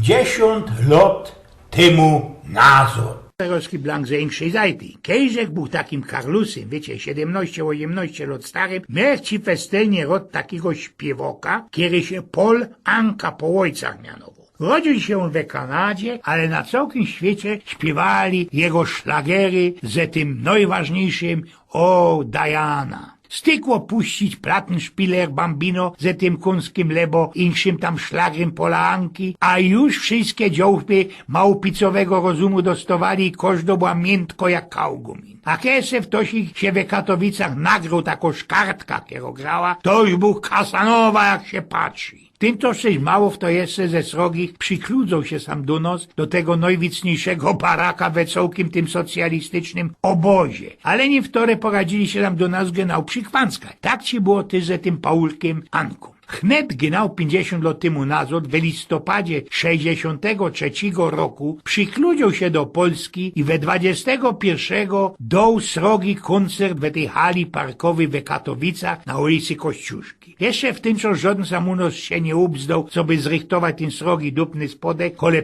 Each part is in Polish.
50 lat temu nazad. Starowski blank z większej zajty. Kejżek był takim Karlusem, wiecie, 17-18 lat starym, miał ci festelnie rod takiego śpiewoka, który się Paul Anka po ojcach mianował. Rodził się on we Kanadzie, ale na całym świecie śpiewali jego szlagery z tym najważniejszym O Diana. Stykło puścić Plattenspieler Bambino ze tym kunskim lebo inszym tam szlagrem Polanki, a już wszystkie dziołpy małpicowego rozumu dostawali i każda była miętko jak kaugumin. A kiedy ktoś się w Katowicach nagrał taką szkartka, która grała, to już był Kasanowa jak się patrzy. Tym to coś mało w to jeszcze ze srogich przykludzą się sam do nas, do tego najwicniejszego baraka we całkiem tym socjalistycznym obozie. Ale nie wtore poradzili się tam do nas genau przykwanska. Tak ci było też ze tym Paulkiem Anką. Wnet genau 50 lat temu nazad, w listopadzie 63 roku, przykludził się do Polski i we 21 dał srogi koncert w tej hali parkowej w Katowicach na ulicy Kościuszki. Jeszcze w tym czasie żaden sam u nas się nie ubzdał, co by zrychtować ten srogi dupny spodek, kole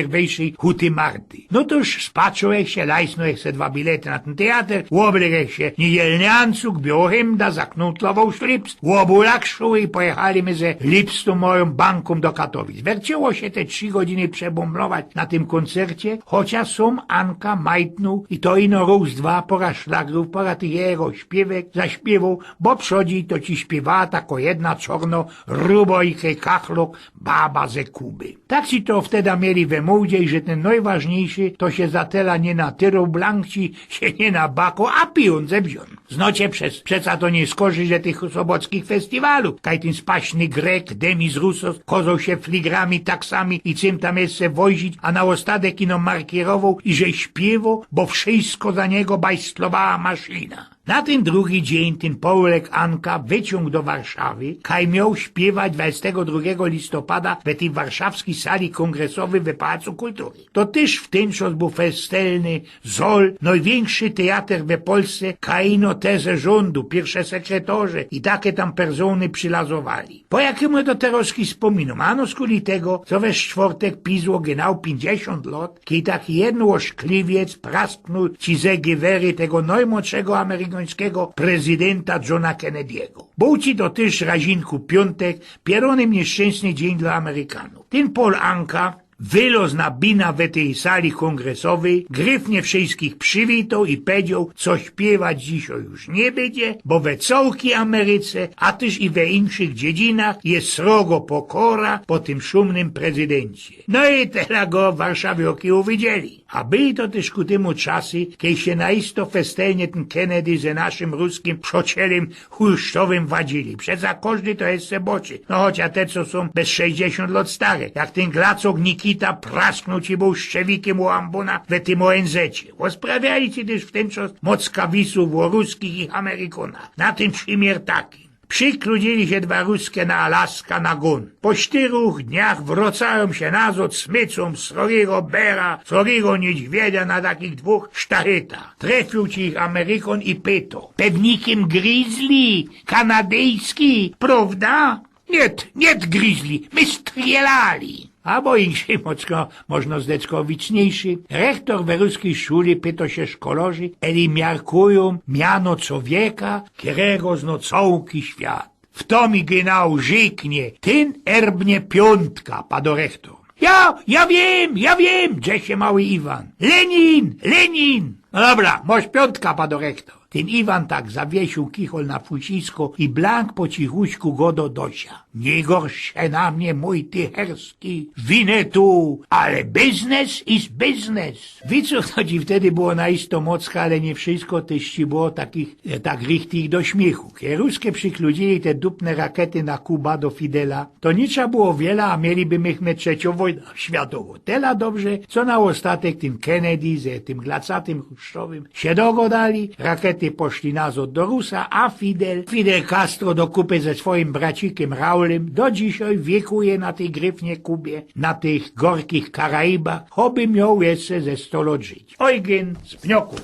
pierwszej huty Marty. No to już spaczyłeś się, lajsnąłeś se 2 bilety na ten teatr, łobległeś się niedzielny ancuk, biohymda, zaknutlował szlips, łobulak szuły i pojechaliśmy ze Lipską moją banką do Katowic. Werciło się te 3 godziny przebomblować na tym koncercie, chociaż są Anka majtnął i to ino róz 2 pora szlagrów, pora tych jego śpiewek zaśpiewał, bo przodzi to ci śpiewała tako jedna czorno, rubo i kachlok, baba ze Kuby. Tak ci to wtedy mieli we mołdzie, że ten najważniejszy to się zatela nie na tyru blankci, się nie na bako, a pieniądze wziął. Znocie przeca to nie skorzy, że tych sobockich festiwalów, kaj ten spaśny Grek, Demis Rusos, kozał się fligrami, taksami i czym tam jeszcze wozić, a na ostatek ino markierował i że śpiewał, bo wszystko za niego bajstlowała maszyna. Na ten drugi dzień ten Paulek Anka wyciągł do Warszawy, kaj miał śpiewać 22 listopada w tej warszawskiej sali kongresowej w Pałacu Kultury. To też w ten czas był festelny ZOL, największy teatr w Polsce, kaj ino teze rządu, pierwsze sekretarze i takie tam persony przylazowali. Po jakiemu to teraz wspominam, ano skuli tego, co we czwartek pisło genau 50 lat, kiedy taki jednooszkliwiec prasknął ci ze giwery tego najmłodszego amerykańskiego prezydenta Johna Kennedy'ego. Był ci to też razinku piątek, pieronym nieszczęsny dzień dla Amerykanów. Ten Paul Anka wyloz na bina w tej sali kongresowej, gryfnie wszystkich przywitał i powiedział, co śpiewać dzisiaj już nie będzie, bo we całej Ameryce, a też i we innych dziedzinach jest srogo pokora po tym szumnym prezydencie. No i teraz go w Warszawie okieł widzieli. A byli to też ku temu czasy, kiedy się naisto festelnie ten Kennedy ze naszym ruskim przocielem Chruszczowym wadzili. Przeza każdy to jest se boczy. No chociaż te, co są bez 60 lat stare. Jak ten glacok Nikita prasknął ci był szczewikiem u ambona w tym ONZ-cie. Osprawiali ci też w ten czas mockawisów o ruskich i Amerykanach. Na tym przymiar taki. Przykludzili się 2 ruskie na Alaska na gun. Po 4 dniach wracają się nazad smycą srogiego bera, srogiego niedźwiedzia na takich 2 sztachetach. Trafił ci ich Amerykan i pytał. Pewnikiem grizzly, kanadyjski, prawda? Nie grizzly, my strzelali. Albo inszy mocno, można zdeckowiczniejszy. Rektor w ruskiej szuli pyta się szkolorzy, eli miarkują miano człowieka, którego zno całki świat. W to mi genau rzeknie, ten erbnie piątka, pado rektor. Ja wiem, drze się mały Iwan. Lenin! No dobra, masz piątka, pado rektor. Ten Iwan tak zawiesił kichol na fusisko i blank po cichuśku go do Dosia. Nie gorsz się na mnie, mój tycherski, winę tu, ale biznes is biznes. Widzów to ci wtedy było naisto mocka, ale nie wszystko też ci było takich, tak richtig do śmiechu. Kiedy ruskie przykludzili te dupne rakiety na Kuba do Fidela, to nie trzeba było wiele, a mieliby myśmy 3. wojnę światową. Tela dobrze, co na ostatek tym Kennedy ze tym glacatym Chruszczowym się dogodali, rakiety poszli nazad do Rusa, a Fidel Castro do kupy ze swoim bracikiem Raulem do dzisiaj wiekuje na tej gryfnie Kubie, na tych gorkich Karaibach, choby miał jeszcze ze 100 lat żyć. Eugen z Pnioków.